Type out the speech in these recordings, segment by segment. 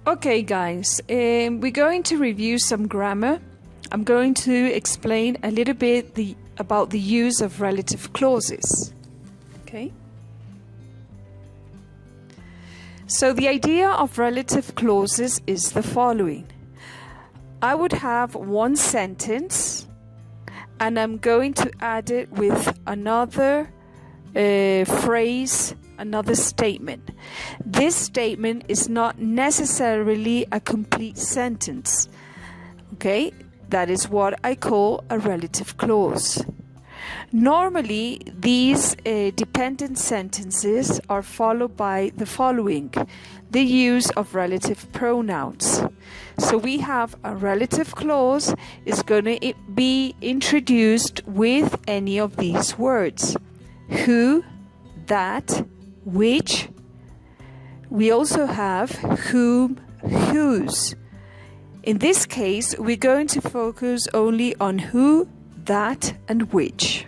Okay, guys, we're going to review some grammar. I'm going to explain a little bit about the use of relative clauses. Okay? So the idea of relative clauses is the following. I would have one sentence and I'm going to add it with another phrase, another statement. This statement is not necessarily a complete sentence. Okay, that is what I call a relative clause. Normally, these dependent sentences are followed by the following: the use of relative pronouns. So we have a relative clause is going to be introduced with any of these words: who, that, which. We also have whom, whose. In this case, we're going to focus only on who, that, and which.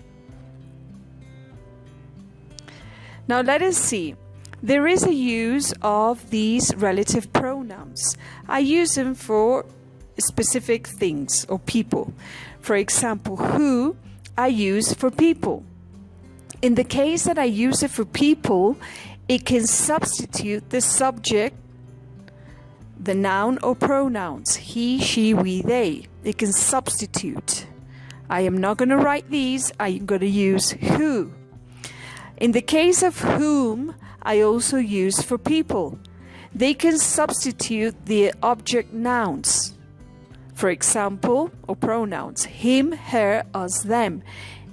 Now let us see. There is a use of these relative pronouns. I use them for specific things or people. For example, who I use for people. In the case that I use it for people, it can substitute the subject, the noun or pronouns, he, she, we, they. It can substitute. I am not going to write these, I'm going to use who. In the case of whom, I also use for people. They can substitute the object nouns. For example, or pronouns, him, her, us, them.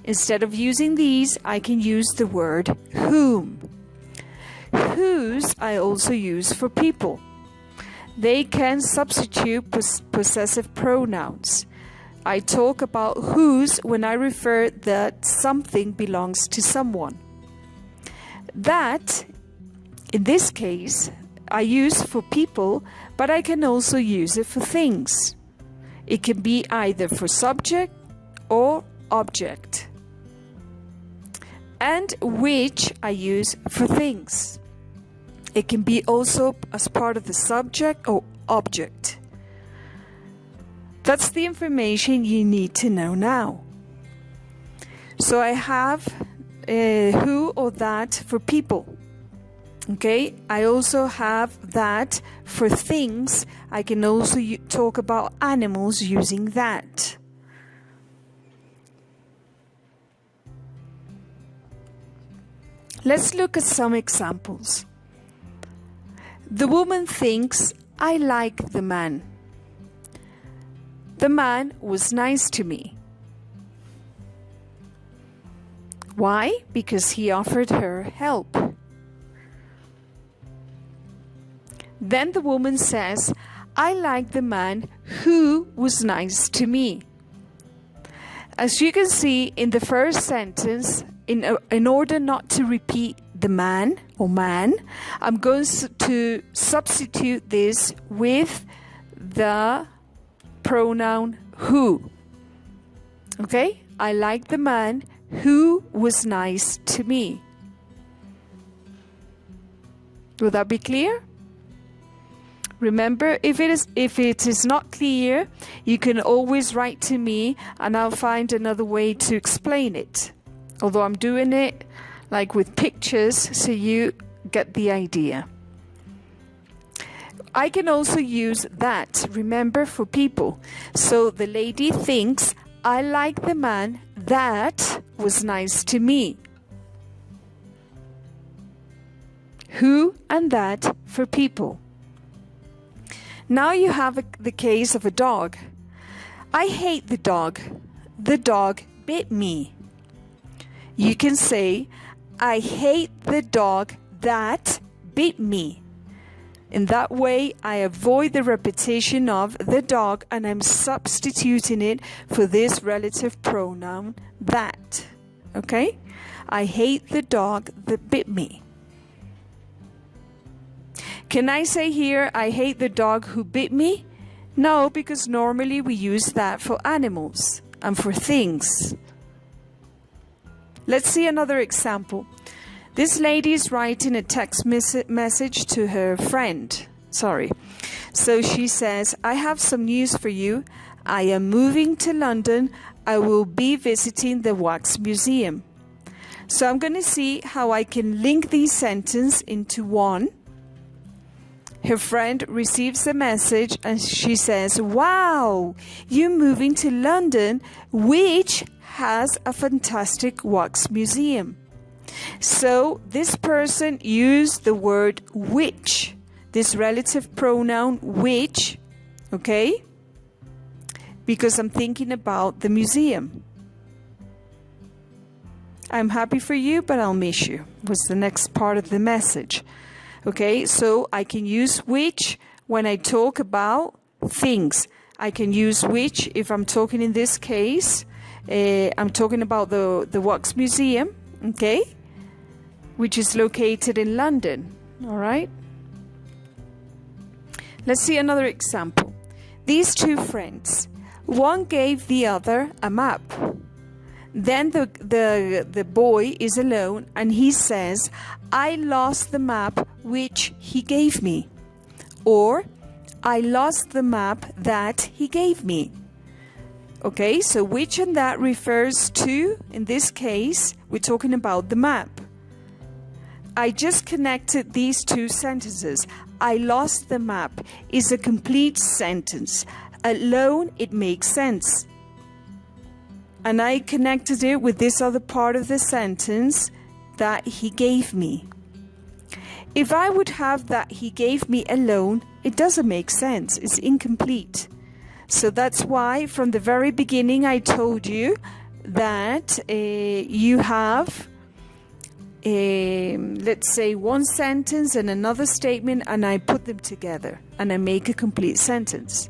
Instead of using these, I can use the word whom. Whose I also use for people. They can substitute possessive pronouns. I talk about whose when I refer that something belongs to someone. That, in this case, I use for people, but I can also use it for things. It can be either for subject or object. And which I use for things. It can be also as part of the subject or object. That's the information you need to know now. So I have who or that for people. Okay, I also have that for things. I can also talk about animals using that. Let's look at some examples. The woman thinks, I like the man. The man was nice to me. Why? Because he offered her help. Then the woman says, I like the man who was nice to me. As you can see in the first sentence, in order not to repeat the man or man, I'm going to substitute this with the pronoun who. Okay? I like the man who was nice to me. Will that be clear? Remember, if it is not clear, you can always write to me and I'll find another way to explain it. Although I'm doing it like with pictures so you get the idea. I can also use that, remember, for people. So the lady thinks, I like the man that was nice to me. Who and that for people. Now you have the case of a dog. I hate the dog. The dog bit me. You can say, I hate the dog that bit me. In that way, I avoid the repetition of the dog and I'm substituting it for this relative pronoun that. Okay? I hate the dog that bit me. Can I say here, I hate the dog who bit me? No, because normally we use that for animals and for things. Let's see another example. This lady is writing a text message to her friend. So she says, I have some news for you. I am moving to London. I will be visiting the Wax Museum. So I'm going to see how I can link these sentences into one. Her friend receives a message and she says, wow, you're moving to London, which has a fantastic wax museum. So this person used the word which, this relative pronoun which, okay? Because I'm thinking about the museum. I'm happy for you, but I'll miss you, was the next part of the message. Okay, so I can use which when I talk about things. I can use which if I'm talking in this case, I'm talking about the Wax Museum, okay, which is located in London, all right? Let's see another example. These two friends, one gave the other a map. Then the boy is alone and he says, I lost the map which he gave me. Or, I lost the map that he gave me. Okay, so which and that refers to, in this case, we're talking about the map. I just connected these two sentences. I lost the map is a complete sentence. Alone, it makes sense. And I connected it with this other part of the sentence, that he gave me. If I would have that he gave me alone, it doesn't make sense. It's incomplete. So that's why from the very beginning I told you that you have, let's say, one sentence and another statement, and I put them together and I make a complete sentence.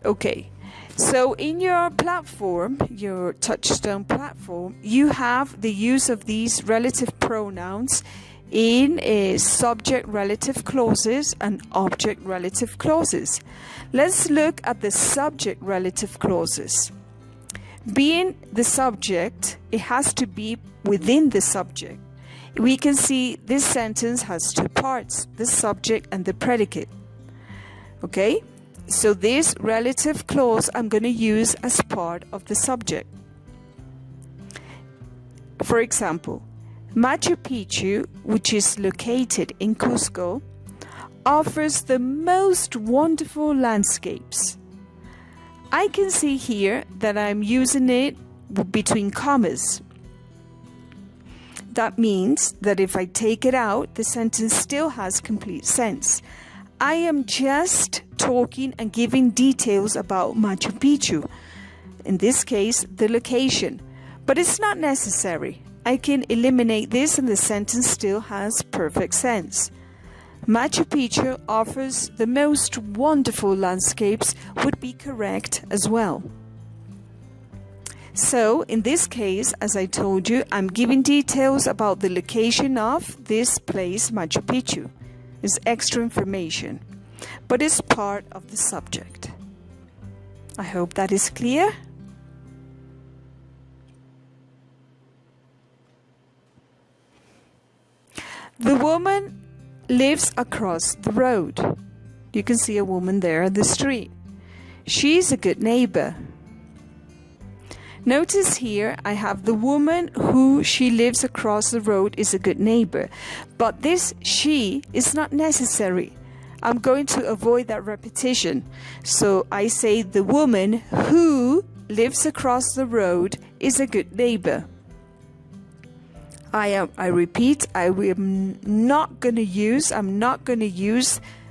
Okay. So in your platform, your Touchstone platform, you have the use of these relative pronouns in subject relative clauses and object relative clauses. Let's look at the subject relative clauses. Being the subject, it has to be within the subject. We can see this sentence has two parts, the subject and the predicate. Okay? So this relative clause I'm going to use as part of the subject. For example, Machu Picchu, which is located in Cusco, offers the most wonderful landscapes. I can see here that I'm using it between commas. That means that if I take it out, the sentence still has complete sense. I am just talking and giving details about Machu Picchu, in this case the location, but it's not necessary. I can eliminate this and the sentence still has perfect sense. Machu Picchu offers the most wonderful landscapes would be correct as well. So in this case, as I told you, I'm giving details about the location of this place, Machu Picchu. It's extra information, but it's part of the subject. I hope that is clear. The woman lives across the road. You can see a woman there on the street. She's a good neighbor. Notice here I have the woman who she lives across the road is a good neighbor. But this she is not necessary. I'm going to avoid that repetition. So I say the woman who lives across the road is a good neighbor. I repeat, I'm not going to use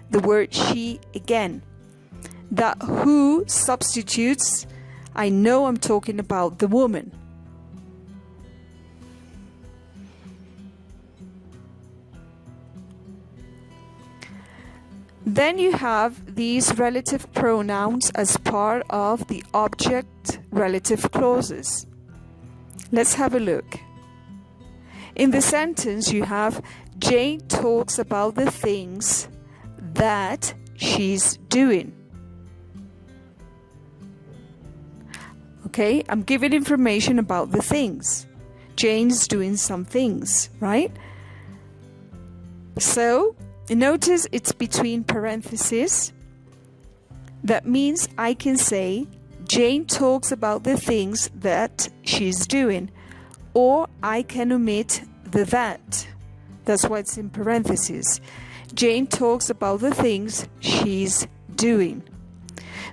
the word she again. That who substitutes, I know I'm talking about the woman. Then you have these relative pronouns as part of the object relative clauses. Let's have a look. In the sentence you have Jane talks about the things that she's doing. Okay, I'm giving information about the things. Jane's doing some things, right? So Notice it's between parentheses. That means I can say Jane talks about the things that she's doing, or I can omit the that. That's why it's in parentheses. Jane talks about the things she's doing.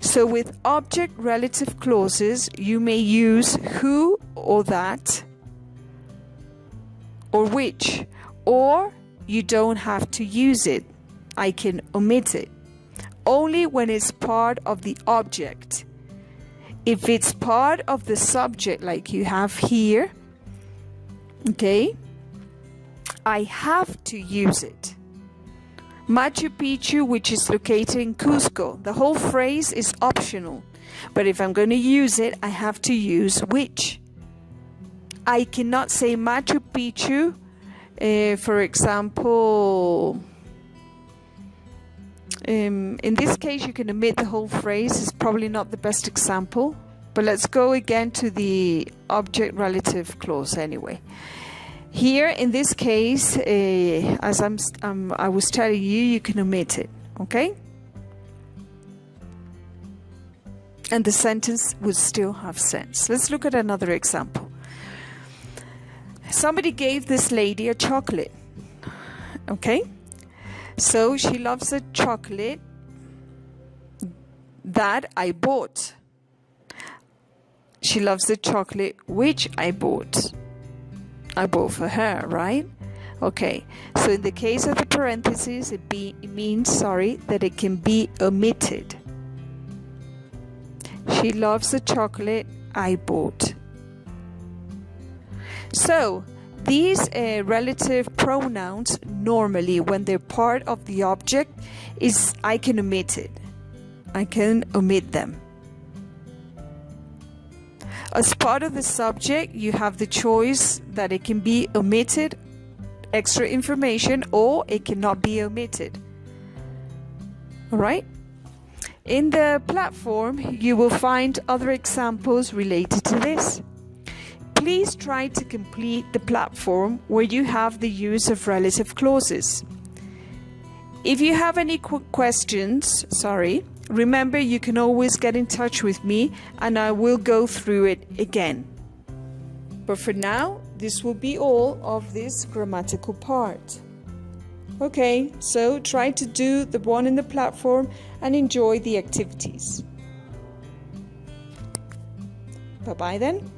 So with object relative clauses, you may use who or that or which, or you don't have to use it. I can omit it. Only when it's part of the object. If it's part of the subject like you have here, okay, I have to use it. Machu Picchu, which is located in Cusco. The whole phrase is optional, but if I'm going to use it, I have to use which. I cannot say Machu Picchu, for example, in this case you can omit the whole phrase. It's probably not the best example, but let's go again to the object relative clause anyway. Here in this case, as I was telling you, you can omit it, okay? And the sentence would still have sense. Let's look at another example. Somebody gave this lady a chocolate, okay? So she loves the chocolate that I bought. She loves the chocolate which I bought. I bought for her, right? Okay, so in the case of the parentheses, it means that it can be omitted. She loves the chocolate I bought. So these relative pronouns, normally when they're part of the object, I can omit it. I can omit them. As part of the subject, you have the choice that it can be omitted, extra information, or it cannot be omitted. All right? In the platform, you will find other examples related to this. Please try to complete the platform where you have the use of relative clauses. If you have any questions, remember you can always get in touch with me and I will go through it again. But for now, this will be all of this grammatical part. Okay, so try to do the one in the platform and enjoy the activities. Bye-bye then.